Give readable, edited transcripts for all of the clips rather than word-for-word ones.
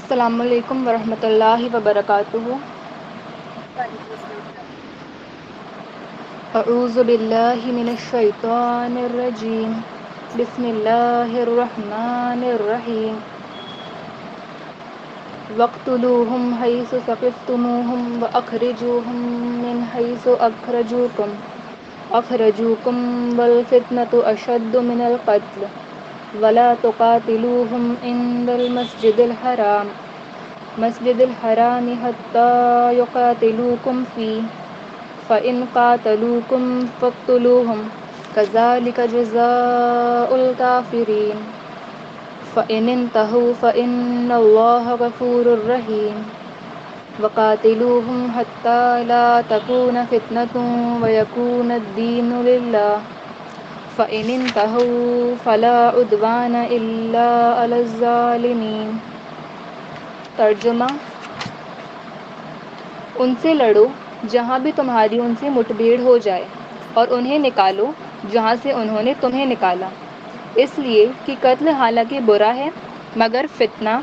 السلام علیکم ورحمۃ اللہ وبرکاتہ۔ وعلیکم السلام ورحمۃ اعوذ باللہ من الشیطان الرجیم، بسم اللہ الرحمن الرحیم۔ وَاقْتُلُوهُمْ حَيْثُ ثَقِفْتُمُوهُمْ وَأَخْرِجُوهُمْ مِنْ حَيْثُ أَخْرَجُوكُمْ وَالْفِتْنَةُ أَشَدُّ مِنَ الْقَتْلِ وَلَا تُقَاتِلُوهُمْ عِنْدَ مسجد الحرام حتى يقاتلوكم فيه فإن قاتلوكم فاقتلوهم كذلك جزاء الكافرين فإن انتهوا فإن الله غفور رحيم وقاتلوهم حتى لا تكون فتنة ويكون الدين لله فإن انتهوا فلا عدوان إلا على الظالمين۔ ترجمہ: ان سے لڑو جہاں بھی تمہاری ان سے مٹبھیڑ ہو جائے، اور انہیں نکالو جہاں سے انہوں نے تمہیں نکالا، اس لیے کہ قتل حالانکہ برا ہے مگر فتنہ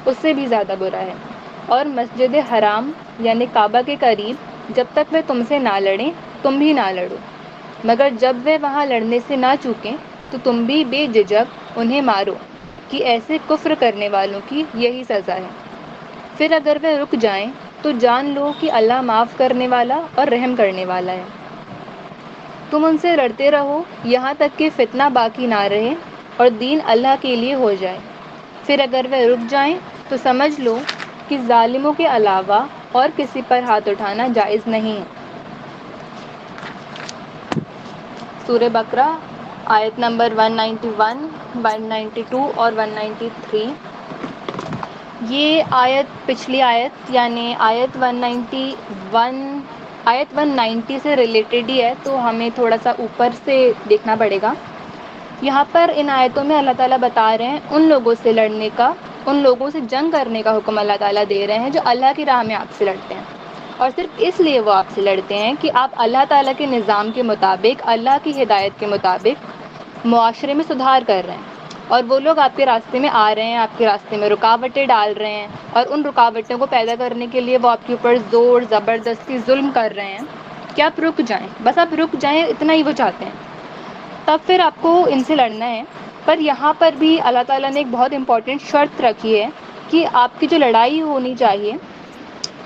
اس سے بھی زیادہ برا ہے۔ اور مسجد حرام یعنی کعبہ کے قریب جب تک وہ تم سے نہ لڑیں تم بھی نہ لڑو، مگر جب وہ وہاں لڑنے سے نہ چوکیں تو تم بھی بے جھجک انہیں مارو، کہ ایسے کفر کرنے والوں کی یہی سزا ہے۔ پھر اگر وہ رک جائیں تو جان لو کہ اللہ معاف کرنے والا اور رحم کرنے والا ہے۔ تم ان سے لڑتے رہو یہاں تک کہ فتنہ باقی نہ رہے اور دین اللہ کے لیے ہو جائے۔ پھر اگر وہ رک جائیں تو سمجھ لو کہ ظالموں کے علاوہ اور کسی پر ہاتھ اٹھانا جائز نہیں ہے۔ سورہ بقرہ آیت نمبر 191، 192 اور 193۔ یہ آیت پچھلی آیت یعنی آیت 190 سے ریلیٹڈ ہی ہے، تو ہمیں تھوڑا سا اوپر سے دیکھنا پڑے گا۔ یہاں پر ان آیتوں میں اللہ تعالیٰ بتا رہے ہیں ان لوگوں سے لڑنے کا، ان لوگوں سے جنگ کرنے کا حکم اللہ تعالیٰ دے رہے ہیں جو اللہ کی راہ میں آپ سے لڑتے ہیں، اور صرف اس لیے وہ آپ سے لڑتے ہیں کہ آپ اللہ تعالیٰ کے نظام کے مطابق، اللہ کی ہدایت کے مطابق معاشرے میں سدھار کر رہے ہیں، اور وہ لوگ آپ کے راستے میں آ رہے ہیں، آپ کے راستے میں رکاوٹیں ڈال رہے ہیں، اور ان رکاوٹوں کو پیدا کرنے کے لیے وہ آپ کے اوپر زور زبردستی ظلم کر رہے ہیں کہ آپ رک جائیں، بس آپ رک جائیں، اتنا ہی وہ چاہتے ہیں، تب پھر آپ کو ان سے لڑنا ہے۔ پر یہاں پر بھی اللہ تعالیٰ نے ایک بہت امپورٹنٹ شرط رکھی ہے کہ آپ کی جو لڑائی ہونی چاہیے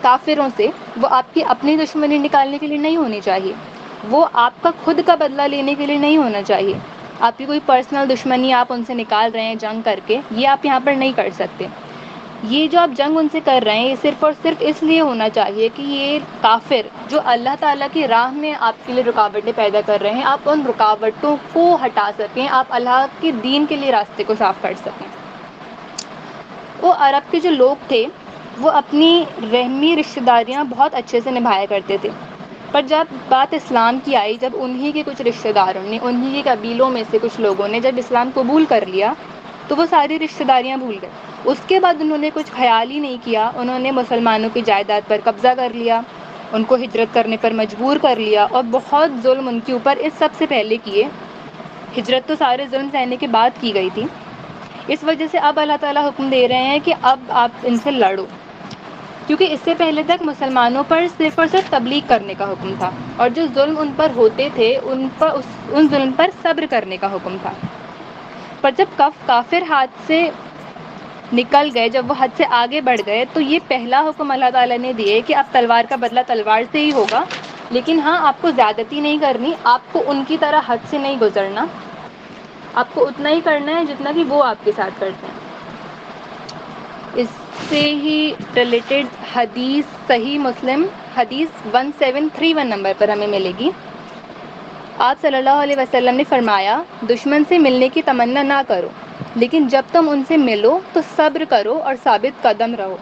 کافروں سے، وہ آپ کی اپنی دشمنی نکالنے کے لیے نہیں ہونی چاہیے، وہ آپ کا خود کا بدلہ لینے کے لیے نہیں ہونا چاہیے۔ آپ کی کوئی پرسنل دشمنی آپ ان سے نکال رہے ہیں جنگ کر کے، یہ آپ یہاں پر نہیں کر سکتے۔ یہ جو آپ جنگ ان سے کر رہے ہیں یہ صرف اور صرف اس لیے ہونا چاہیے کہ یہ کافر جو اللہ تعالیٰ کی راہ میں آپ کے لیے رکاوٹیں پیدا کر رہے ہیں، آپ ان رکاوٹوں کو ہٹا سکیں، آپ اللہ کے دین کے لیے راستے کو صاف کر سکیں۔ وہ عرب کے جو لوگ تھے وہ اپنی رحمی رشتہ داریاں بہت اچھے سے نبھایا کرتے تھے، پر جب بات اسلام کی آئی، جب انہی کے کچھ رشتہ داروں نے، انہی کے قبیلوں میں سے کچھ لوگوں نے جب اسلام قبول کر لیا تو وہ ساری رشتہ داریاں بھول گئے۔ اس کے بعد انہوں نے کچھ خیال ہی نہیں کیا، انہوں نے مسلمانوں کی جائیداد پر قبضہ کر لیا، ان کو ہجرت کرنے پر مجبور کر لیا، اور بہت ظلم ان کے اوپر اس سب سے پہلے کیے۔ ہجرت تو سارے ظلم سہنے کے بعد کی گئی تھی، اس وجہ سے اب اللہ تعالیٰ حکم دے رہے ہیں کہ اب آپ ان سے لڑو، کیونکہ اس سے پہلے تک مسلمانوں پر صرف اور صرف تبلیغ کرنے کا حکم تھا، اور جو ظلم ان پر ہوتے تھے ان ظلم پر صبر کرنے کا حکم تھا۔ پر جب کافر ہاتھ سے نکل گئے، جب وہ حد سے آگے بڑھ گئے، تو یہ پہلا حکم اللہ تعالیٰ نے دیے کہ اب تلوار کا بدلہ تلوار سے ہی ہوگا، لیکن ہاں آپ کو زیادتی نہیں کرنی، آپ کو ان کی طرح حد سے نہیں گزرنا، آپ کو اتنا ہی کرنا ہے جتنا کہ وہ آپ کے ساتھ کرتے ہیں۔ اس سے ہی ریلیٹڈ حدیث صحیح مسلم حدیث 1731 نمبر پر ہمیں ملے گی۔ آپ صلی اللہ علیہ وسلم نے فرمایا، دشمن سے ملنے کی تمنا نہ کرو، لیکن جب تم ان سے ملو تو صبر کرو اور ثابت قدم رہو۔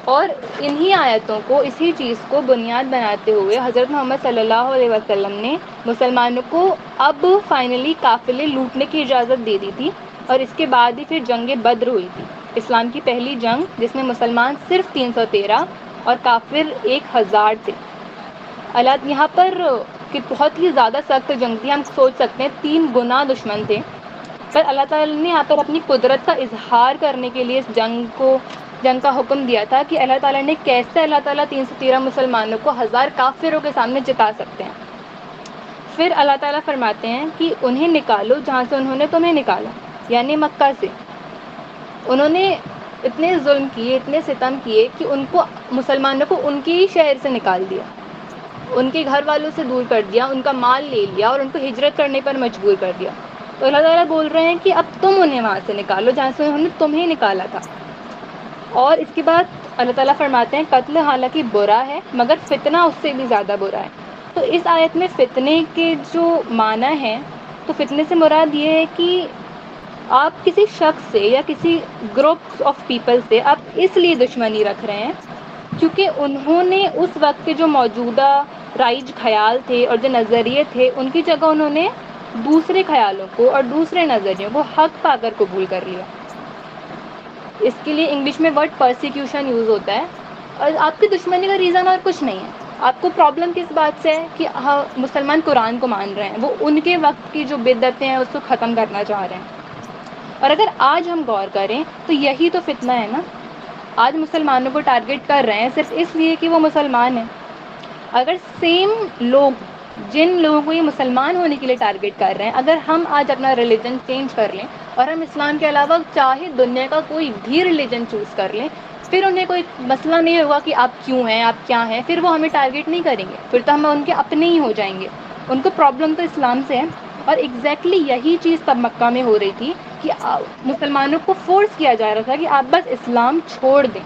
اور انہی آیتوں کو، اسی چیز کو بنیاد بناتے ہوئے حضرت محمد صلی اللہ علیہ وسلم نے مسلمانوں کو اب فائنلی قافلے لوٹنے کی اجازت دے دی تھی، اور اس کے بعد ہی پھر جنگ بدر ہوئی تھی، اسلام کی پہلی جنگ جس میں مسلمان صرف 313 اور کافر 1000 تھے۔ اللہ یہاں پر کہ بہت ہی زیادہ سخت جنگ تھی، ہم سوچ سکتے ہیں 3 گنا دشمن تھے، پر اللہ تعالیٰ نے یہاں پر اپنی قدرت کا اظہار کرنے کے لیے اس جنگ کا حکم دیا تھا کہ اللہ تعالیٰ نے کیسے اللہ تعالیٰ 313 مسلمانوں کو 1000 کافروں کے سامنے جتا سکتے ہیں۔ پھر اللہ تعالیٰ فرماتے ہیں کہ انہیں نکالو جہاں سے انہوں نے تمہیں نکالا، یعنی مکہ سے۔ انہوں نے اتنے ظلم کیے، اتنے ستم کیے کہ ان کو مسلمانوں کو ان کے ہی شہر سے نکال دیا، ان کے گھر والوں سے دور کر دیا، ان کا مال لے لیا اور ان کو ہجرت کرنے پر مجبور کر دیا۔ تو اللہ تعالیٰ بول رہے ہیں کہ اب تم انہیں وہاں سے نکالو جہاں سے انہوں نے تمہیں نکالا تھا۔ اور اس کے بعد اللہ تعالیٰ فرماتے ہیں قتل حالانکہ برا ہے مگر فتنہ اس سے بھی زیادہ برا ہے۔ تو اس آیت میں فتنے کے جو معنی ہیں، تو فتنے سے مراد یہ ہے کہ آپ کسی شخص سے یا کسی گروپ آف پیپل سے آپ اس لیے دشمنی رکھ رہے ہیں کیونکہ انہوں نے اس وقت کے جو موجودہ رائج خیال تھے اور جو نظریے تھے، ان کی جگہ انہوں نے دوسرے خیالوں کو اور دوسرے نظریوں کو حق پا کر قبول کر لیا۔ اس کے لیے انگلش میں ورڈ پرسیکیوشن یوز ہوتا ہے، اور آپ کی دشمنی کا ریزن اور کچھ نہیں ہے۔ آپ کو پرابلم کس بات سے ہے کہ مسلمان قرآن کو مان رہے ہیں، وہ ان کے وقت کی جو بدعتیں ہیں اس کو ختم کرنا چاہ رہے ہیں۔ اور اگر آج ہم غور کریں تو یہی تو فتنہ ہے نا، آج مسلمانوں کو ٹارگٹ کر رہے ہیں صرف اس لیے کہ وہ مسلمان ہیں۔ اگر سیم لوگ جن لوگوں کو یہ مسلمان ہونے کے لیے ٹارگٹ کر رہے ہیں، اگر ہم آج اپنا ریلیجن چینج کر لیں اور ہم اسلام کے علاوہ چاہے دنیا کا کوئی بھی ریلیجن چوز کر لیں، پھر انہیں کوئی مسئلہ نہیں ہوگا کہ آپ کیوں ہیں، آپ کیا ہیں، پھر وہ ہمیں ٹارگٹ نہیں کریں گے، پھر تو ہم ان کے اپنے ہی ہو جائیں گے۔ ان کو پرابلم تو اسلام سے ہے، اور ایگزیکٹلی یہی چیز تب مکہ میں ہو رہی تھی کہ مسلمانوں کو فورس کیا جا رہا تھا کہ آپ بس اسلام چھوڑ دیں،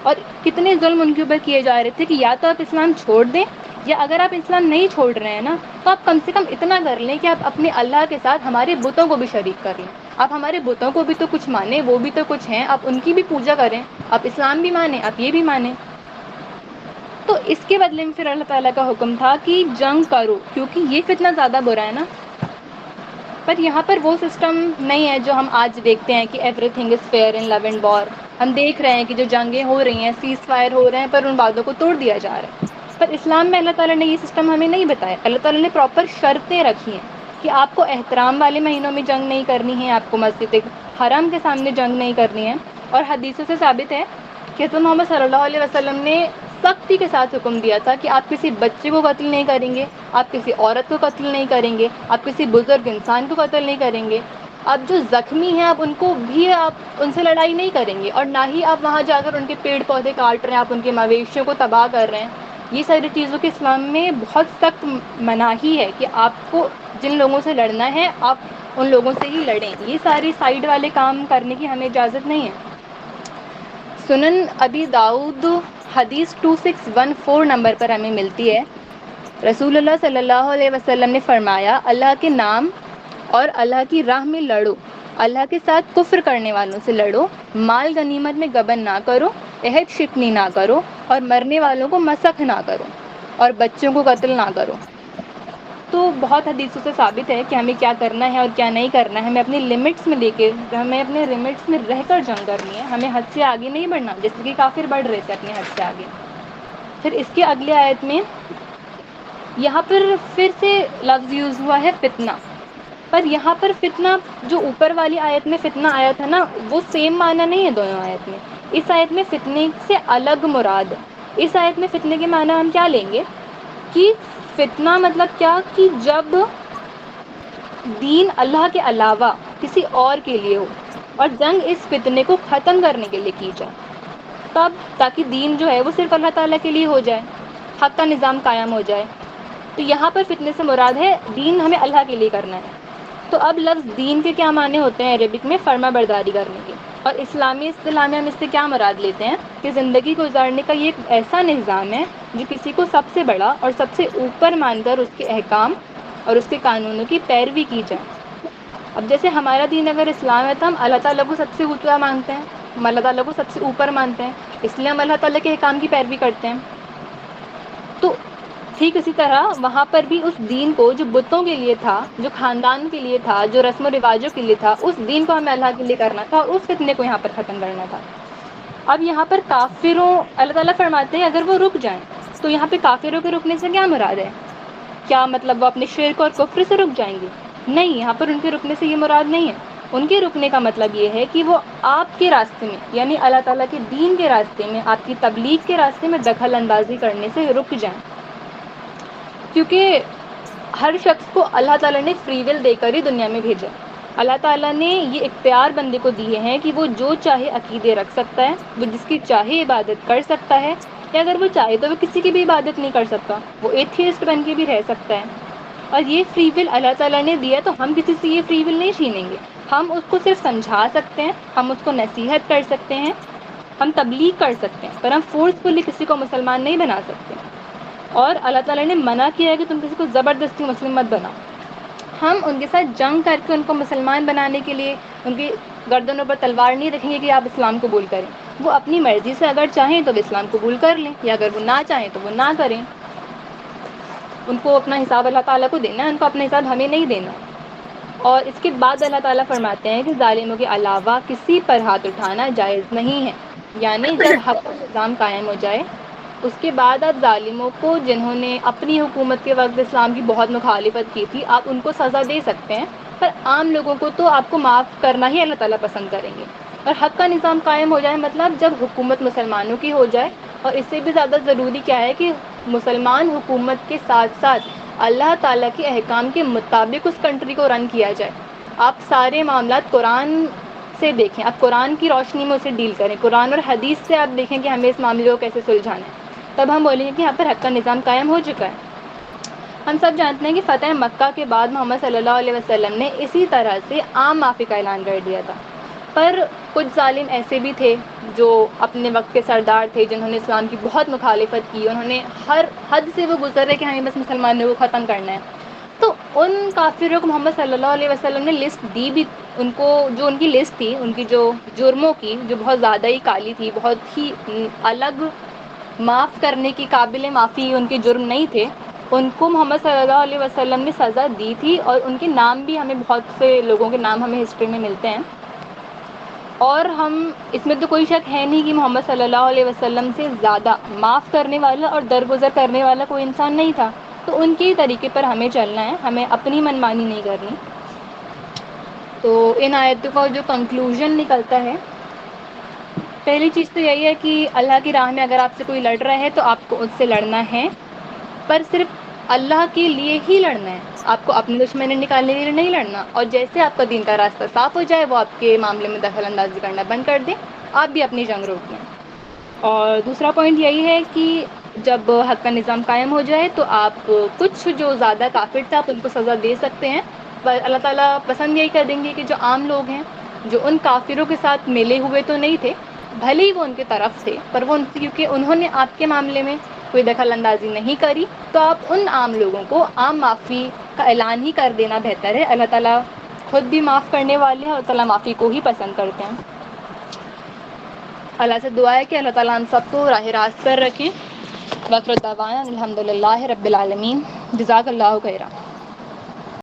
اور کتنے ظلم ان کے اوپر کیے جا رہے تھے کہ یا تو آپ اسلام چھوڑ دیں، یا اگر آپ اسلام نہیں چھوڑ رہے ہیں نا تو آپ کم سے کم اتنا کر لیں کہ آپ اپنے اللہ کے ساتھ ہمارے بتوں کو بھی شریک کر لیں۔ آپ ہمارے بتوں کو بھی تو کچھ مانیں، وہ بھی تو کچھ ہیں، آپ ان کی بھی پوجا کریں، آپ اسلام بھی مانیں، آپ یہ بھی مانیں۔ تو اس کے بدلے میں پھر اللہ تعالیٰ کا حکم تھا کہ جنگ کرو، کیونکہ یہ فتنہ زیادہ برا ہے نا۔ پر یہاں پر وہ سسٹم نہیں ہے جو ہم آج دیکھتے ہیں کہ everything is fair in love and war. ہم دیکھ رہے ہیں کہ جو جنگیں ہو رہی ہیں، سیز فائر ہو رہے ہیں، پر ان وعدوں کو توڑ دیا جا رہا ہے۔ پر اسلام میں اللہ تعالیٰ نے یہ سسٹم ہمیں نہیں بتایا۔ اللہ تعالیٰ نے پراپر شرطیں رکھی ہیں کہ آپ کو احترام والے مہینوں میں جنگ نہیں کرنی ہے، آپ کو مسجد حرام کے سامنے جنگ نہیں کرنی ہے۔ اور حدیثوں سے ثابت ہے کہ حضرت محمد صلی اللہ علیہ وسلم نے سختی کے ساتھ حکم دیا تھا کہ آپ کسی بچے کو قتل نہیں کریں گے، آپ کسی عورت کو قتل نہیں کریں گے، آپ کسی بزرگ انسان کو قتل نہیں کریں گے، آپ جو زخمی ہیں آپ ان کو بھی آپ ان سے لڑائی نہیں کریں گے، اور نہ ہی آپ وہاں جا کر ان کے پیڑ پودے کاٹ رہے ہیں، آپ ان کے مویشیوں کو تباہ کر رہے ہیں۔ یہ ساری چیزوں کے اسلام میں بہت سخت مناہی ہے کہ آپ کو جن لوگوں سے لڑنا ہے آپ ان لوگوں سے ہی لڑیں، یہ ساری سائیڈ والے کام کرنے کی ہمیں اجازت نہیں ہے۔ سنن ابی داؤد حدیث 2614 نمبر پر ہمیں ملتی ہے، رسول اللہ صلی اللہ علیہ وسلم نے فرمایا اللہ کے نام اور اللہ کی راہ میں لڑو، اللہ کے ساتھ کفر کرنے والوں سے لڑو، مال غنیمت میں گبن نہ کرو، عہد شکنی نہ کرو، اور مرنے والوں کو مسخ نہ کرو، اور بچوں کو قتل نہ کرو۔ تو بہت حدیثوں سے ثابت ہے کہ ہمیں کیا کرنا ہے اور کیا نہیں کرنا ہے، ہمیں اپنی لمٹس میں لے کے، ہمیں اپنے لمٹس میں رہ کر جنگ کرنی ہے، ہمیں حد سے آگے نہیں بڑھنا جیسے کہ کافر بڑھ رہے تھے اپنے حد سے آگے۔ پھر اس کے اگلے آیت میں یہاں پر پھر سے لفظ یوز ہوا ہے فتنہ، پر یہاں پر فتنہ جو اوپر والی آیت میں فتنہ آیا تھا نا، وہ سیم معنی نہیں ہے دونوں آیت میں۔ اس آیت میں فتنے سے الگ مراد، اس آیت میں فتنے کے معنی ہم کیا لیں گے کہ فتنہ مطلب کیا کہ جب دین اللہ کے علاوہ کسی اور کے لیے ہو، اور جنگ اس فتنے کو ختم کرنے کے لیے کی جائے، تب تاکہ دین جو ہے وہ صرف اللہ تعالیٰ کے لیے ہو جائے، حق کا نظام قائم ہو جائے۔ تو یہاں پر فتنے سے مراد ہے دین ہمیں اللہ کے لیے کرنا ہے۔ تو اب لفظ دین کے کیا معنی ہوتے ہیں عربک میں؟ فرما برداری کرنے کے، اور اسلامی اصطلاح میں ہم اس سے کیا مراد لیتے ہیں کہ زندگی گزارنے کا یہ ایک ایسا نظام ہے جو کسی کو سب سے بڑا اور سب سے اوپر مان کر اس کے احکام اور اس کے قانونوں کی پیروی کی جائے۔ اب جیسے ہمارا دین اگر اسلام ہے تو ہم اللہ تعالیٰ کو سب سے اونچا مانتے ہیں، ہم اللہ تعالیٰ کو سب سے اوپر مانتے ہیں، اس لیے ہم اللہ تعالیٰ کے احکام کی پیروی کرتے ہیں۔ تو ٹھیک اسی طرح وہاں پر بھی اس دین کو جو بتوں کے لیے تھا، جو خاندان کے لیے تھا، جو رسم و رواجوں کے لیے تھا، اس دین کو ہمیں اللہ کے لیے کرنا تھا، اور اس فتنے کو یہاں پر ختم کرنا تھا۔ اب یہاں پر کافروں، اللہ تعالیٰ فرماتے ہیں اگر وہ رک جائیں، تو یہاں پہ کافروں کے رکنے سے کیا مراد ہے؟ کیا مطلب وہ اپنے شرک اور کفر سے رک جائیں گے؟ نہیں، یہاں پر ان کے رکنے سے یہ مراد نہیں ہے۔ ان کے رکنے کا مطلب یہ ہے کہ وہ آپ کے راستے میں یعنی اللہ تعالیٰ کے دین کے راستے میں، آپ کی تبلیغ کے راستے میں دخل اندازی کرنے سے رک جائیں، کیونکہ ہر شخص کو اللہ تعالیٰ نے فری ول دے کر ہی دنیا میں بھیجا۔ اللہ تعالیٰ نے یہ اختیار بندے کو دیے ہیں کہ وہ جو چاہے عقیدے رکھ سکتا ہے، وہ جس کی چاہے عبادت کر سکتا ہے، یا اگر وہ چاہے تو وہ کسی کی بھی عبادت نہیں کر سکتا، وہ ایتھیسٹ بن کے بھی رہ سکتا ہے۔ اور یہ فری ول اللہ تعالیٰ نے دیا تو ہم کسی سے یہ فری ول نہیں چھینیں گے، ہم اس کو صرف سمجھا سکتے ہیں، ہم اس کو نصیحت کر سکتے ہیں، ہم تبلیغ کر سکتے ہیں، پر ہم فورسفلی کسی کو مسلمان نہیں بنا سکتے۔ اور اللہ تعالیٰ نے منع کیا ہے کہ تم کسی کو زبردستی مسلم مت بناؤ۔ ہم ان کے ساتھ جنگ کر کے ان کو مسلمان بنانے کے لیے ان کی گردنوں پر تلوار نہیں رکھیں گے کہ آپ اسلام قبول کریں۔ وہ اپنی مرضی سے اگر چاہیں تو وہ اسلام قبول کر لیں، یا اگر وہ نہ چاہیں تو وہ نہ کریں۔ ان کو اپنا حساب اللہ تعالیٰ کو دینا ہے، ان کو اپنا حساب ہمیں نہیں دینا۔ اور اس کے بعد اللہ تعالیٰ فرماتے ہیں کہ ظالموں کے علاوہ کسی پر ہاتھ اٹھانا جائز نہیں ہے، یعنی جب حق و نظام قائم ہو جائے اس کے بعد آپ ظالموں کو، جنہوں نے اپنی حکومت کے وقت اسلام کی بہت مخالفت کی تھی، آپ ان کو سزا دے سکتے ہیں، پر عام لوگوں کو تو آپ کو معاف کرنا ہی اللہ تعالیٰ پسند کریں گے۔ اور حق کا نظام قائم ہو جائے مطلب جب حکومت مسلمانوں کی ہو جائے، اور اس سے بھی زیادہ ضروری کیا ہے کہ مسلمان حکومت کے ساتھ ساتھ اللہ تعالیٰ کے احکام کے مطابق اس کنٹری کو رن کیا جائے۔ آپ سارے معاملات قرآن سے دیکھیں، آپ قرآن کی روشنی میں اسے ڈیل کریں، قرآن اور حدیث سے آپ دیکھیں کہ ہمیں اس معاملے کو کیسے سلجھانا ہے، تب ہم بولیں گے کہ یہاں پر حق کا نظام قائم ہو چکا ہے۔ ہم سب جانتے ہیں کہ فتح مکہ کے بعد محمد صلی اللہ علیہ وسلم نے اسی طرح سے عام معافی کا اعلان کر دیا تھا، پر کچھ ظالم ایسے بھی تھے جو اپنے وقت کے سردار تھے، جنہوں نے اسلام کی بہت مخالفت کی، انہوں نے ہر حد سے وہ گزر رہے کہ ہمیں بس مسلمانوں کو ختم کرنا ہے۔ تو ان کافروں کو محمد صلی اللہ علیہ وسلم نے لسٹ دی بھی، ان کو جو ان کی لسٹ تھی، ان کی جو جرموں کی، جو بہت زیادہ ہی کالی تھی، بہت ہی الگ، معاف کرنے کی قابل معافی ان کے جرم نہیں تھے، ان کو محمد صلی اللہ علیہ وسلم نے سزا دی تھی، اور ان کے نام بھی ہمیں، بہت سے لوگوں کے نام ہمیں ہسٹری میں ملتے ہیں۔ اور ہم اس میں تو کوئی شک ہے نہیں کہ محمد صلی اللہ علیہ وسلم سے زیادہ معاف کرنے والا اور درگزر کرنے والا کوئی انسان نہیں تھا، تو ان کے ہی طریقے پر ہمیں چلنا ہے، ہمیں اپنی منمانی نہیں کرنی۔ تو ان آیتوں کا جو کنکلوژن نکلتا ہے، پہلی چیز تو یہی ہے کہ اللہ کی راہ میں اگر آپ سے کوئی لڑ رہا ہے تو آپ کو اس سے لڑنا ہے، پر صرف اللہ کے لیے ہی لڑنا ہے، آپ کو اپنے دشمنی نکالنے کے لیے نہیں لڑنا۔ اور جیسے آپ کا دین کا راستہ صاف ہو جائے، وہ آپ کے معاملے میں دخل اندازی کرنا بند کر دیں، آپ بھی اپنی جنگ روک لیں۔ اور دوسرا پوائنٹ یہی ہے کہ جب حق کا نظام قائم ہو جائے تو آپ کچھ جو زیادہ کافر تھے آپ ان کو سزا دے سکتے ہیں، پر اللہ تعالیٰ پسند یہی کر دیں گے کہ جو عام لوگ ہیں، جو ان کافروں کے ساتھ ملے ہوئے تو نہیں تھے، بھلے ہی وہ ان کی طرف تھے، پر وہ کیونکہ انہوں نے آپ کے معاملے میں کوئی دخل اندازی نہیں کری، تو آپ ان عام لوگوں کو عام معافی کا اعلان ہی کر دینا بہتر ہے۔ اللہ تعالیٰ خود بھی معاف کرنے والے ہیں، اور تعالیٰ معافی کو ہی پسند کرتے ہیں۔ اللہ سے دعا ہے کہ اللہ تعالیٰ ہم سب کو راہ راست پر رکھیں۔ وآخر دعوانا الحمد للہ رب العالمین۔ جزاک اللہ خیرا۔